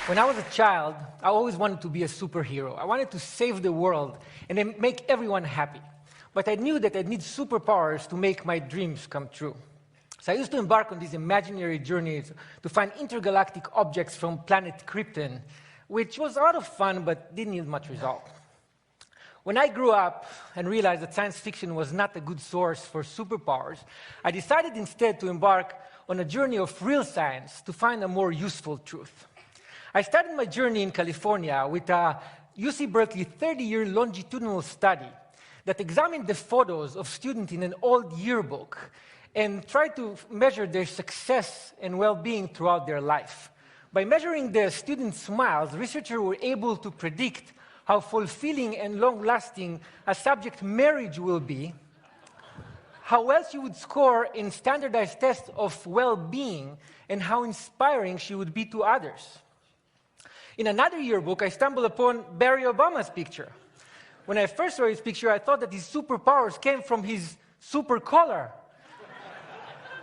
When I was a child, I always wanted to be a superhero. I wanted to save the world and then make everyone happy. But I knew that I'd need superpowers to make my dreams come true. So I used to embark on these imaginary journeys to find intergalactic objects from planet Krypton, which was a lot of fun but didn't yield much result. When I grew up and realized that science fiction was not a good source for superpowers, I decided instead to embark on a journey of real science to find a more useful truth. I started my journey in California with a UC Berkeley 30-year longitudinal study that examined the photos of students in an old yearbook and tried to measure their success and well-being throughout their life. By measuring the students' smiles, researchers were able to predict how fulfilling and long-lasting a subject marriage will be, how well she would score in standardized tests of well-being, and how inspiring she would be to others. In another yearbook, I stumbled upon Barack Obama's picture. When I first saw his picture, I thought that his superpowers came from his super collar.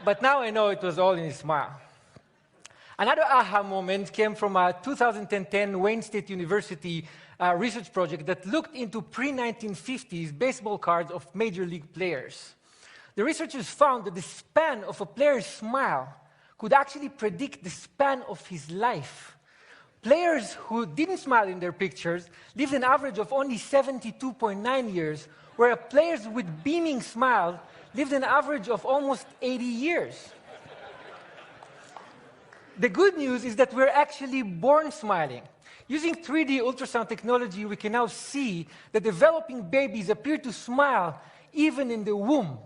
But now I know it was all in his smile. Another aha moment came from a 2010 Wayne State University research project that looked into pre-1950s baseball cards of major league players. The researchers found that the span of a player's smile could actually predict the span of his life. Players who didn't smile in their pictures lived an average of only 72.9 years, whereas players with beaming smiles lived an average of almost 80 years. The good news is that we're actually born smiling. Using 3D ultrasound technology, we can now see that developing babies appear to smile even in the womb.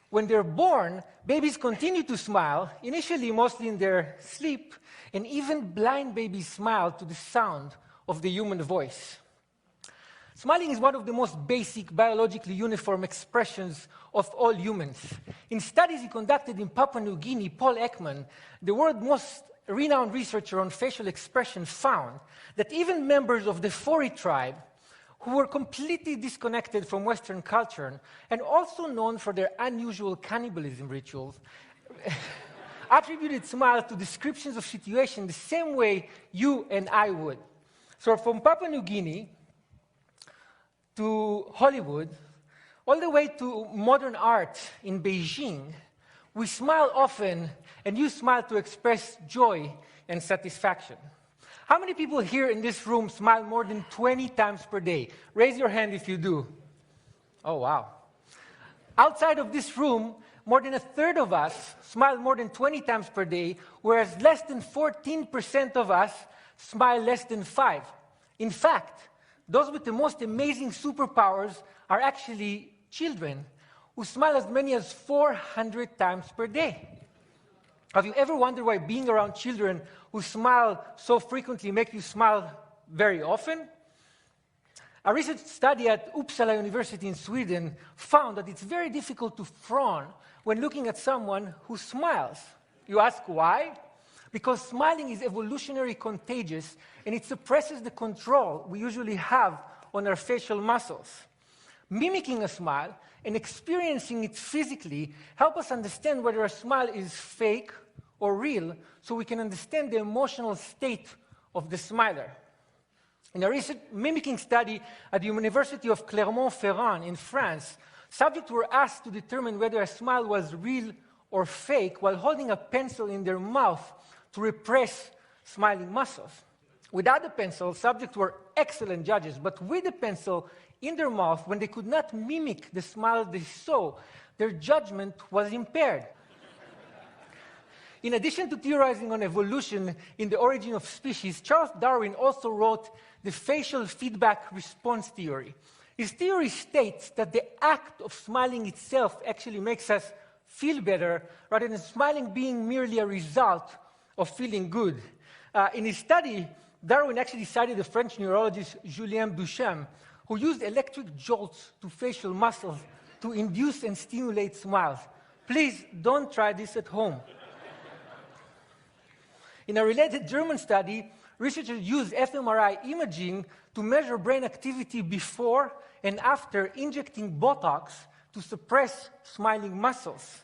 When they're born, babies continue to smile, initially mostly in their sleep, and even blind babies smile to the sound of the human voice. Smiling is one of the most basic biologically uniform expressions of all humans. In studies he conducted in Papua New Guinea, Paul Ekman, the world's most renowned researcher on facial expression, found that even members of the Fori tribe, who were completely disconnected from Western culture and also known for their unusual cannibalism rituals, attributed smiles to descriptions of situations the same way you and I would. So from Papua New Guinea to Hollywood, all the way to modern art in Beijing, we smile often and use smile to express joy and satisfaction. How many people here in this room smile more than 20 times per day? Raise your hand if you do. Oh, wow. Outside of this room, more than a third of us smile more than 20 times per day, whereas less than 14% of us smile less than 5. In fact, those with the most amazing superpowers are actually children who smile as many as 400 times per day. Have you ever wondered why being around children who smile so frequently make you smile very often? A research study at Uppsala University in Sweden found that it's very difficult to frown when looking at someone who smiles. You ask why? Because smiling is evolutionarily contagious and it suppresses the control we usually have on our facial muscles. Mimicking a smile and experiencing it physically help us understand whether a smile is fake or real, so we can understand the emotional state of the smiler. In a recent mimicking study at the University of Clermont-Ferrand in France, subjects were asked to determine whether a smile was real or fake while holding a pencil in their mouth to repress smiling muscles. Without the pencil, subjects were excellent judges, but with the pencil in their mouth, when they could not mimic the smile they saw, their judgment was impaired. In addition to theorizing on evolution in the origin of species, Charles Darwin also wrote the facial feedback response theory. His theory states that the act of smiling itself actually makes us feel better, rather than smiling being merely a result of feeling good. In his study, Darwin actually cited the French neurologist Julien Duchamp, who used electric jolts to facial muscles to induce and stimulate smiles. Please don't try this at home. In a related German study, researchers used fMRI imaging to measure brain activity before and after injecting Botox to suppress smiling muscles.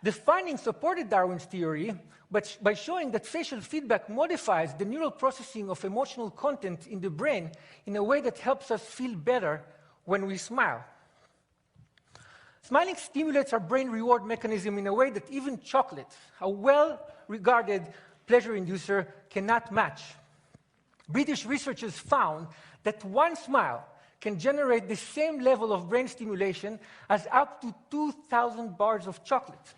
The findings supported Darwin's theory, but by showing that facial feedback modifies the neural processing of emotional content in the brain in a way that helps us feel better when we smile. Smiling stimulates our brain reward mechanism in a way that even chocolate, a well-regarded pleasure inducer, cannot match. British researchers found that one smile can generate the same level of brain stimulation as up to 2,000 bars of chocolate.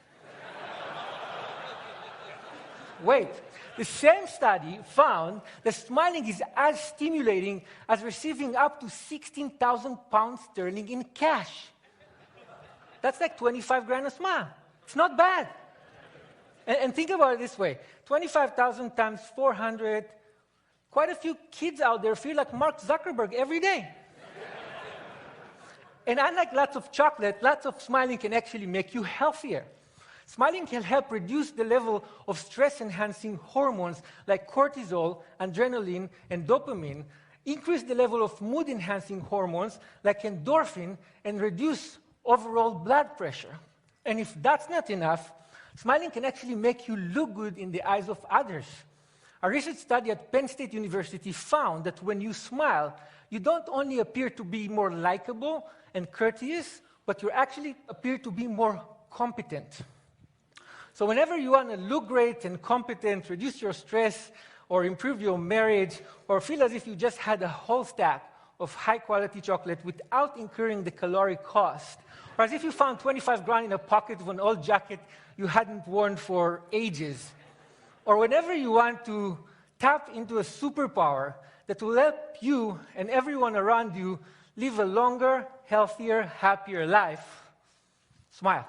Wait, the same study found that smiling is as stimulating as receiving up to 16,000 pounds sterling in cash. That's like 25 grand a smile. It's not bad. And think about it this way. 25,000 times 400, quite a few kids out there feel like Mark Zuckerberg every day. And unlike lots of chocolate, lots of smiling can actually make you healthier. Smiling can help reduce the level of stress-enhancing hormones like cortisol, adrenaline, and dopamine, increase the level of mood-enhancing hormones like endorphin, and reduce overall blood pressure. And if that's not enough, smiling can actually make you look good in the eyes of others. A recent study at Penn State University found that when you smile, you don't only appear to be more likable and courteous, but you actually appear to be more competent. So whenever you want to look great and competent, reduce your stress, or improve your marriage, or feel as if you just had a whole stack of high-quality chocolate without incurring the caloric cost, or as if you found 25 grand in a pocket of an old jacket you hadn't worn for ages, or whenever you want to tap into a superpower that will help you and everyone around you live a longer, healthier, happier life, smile.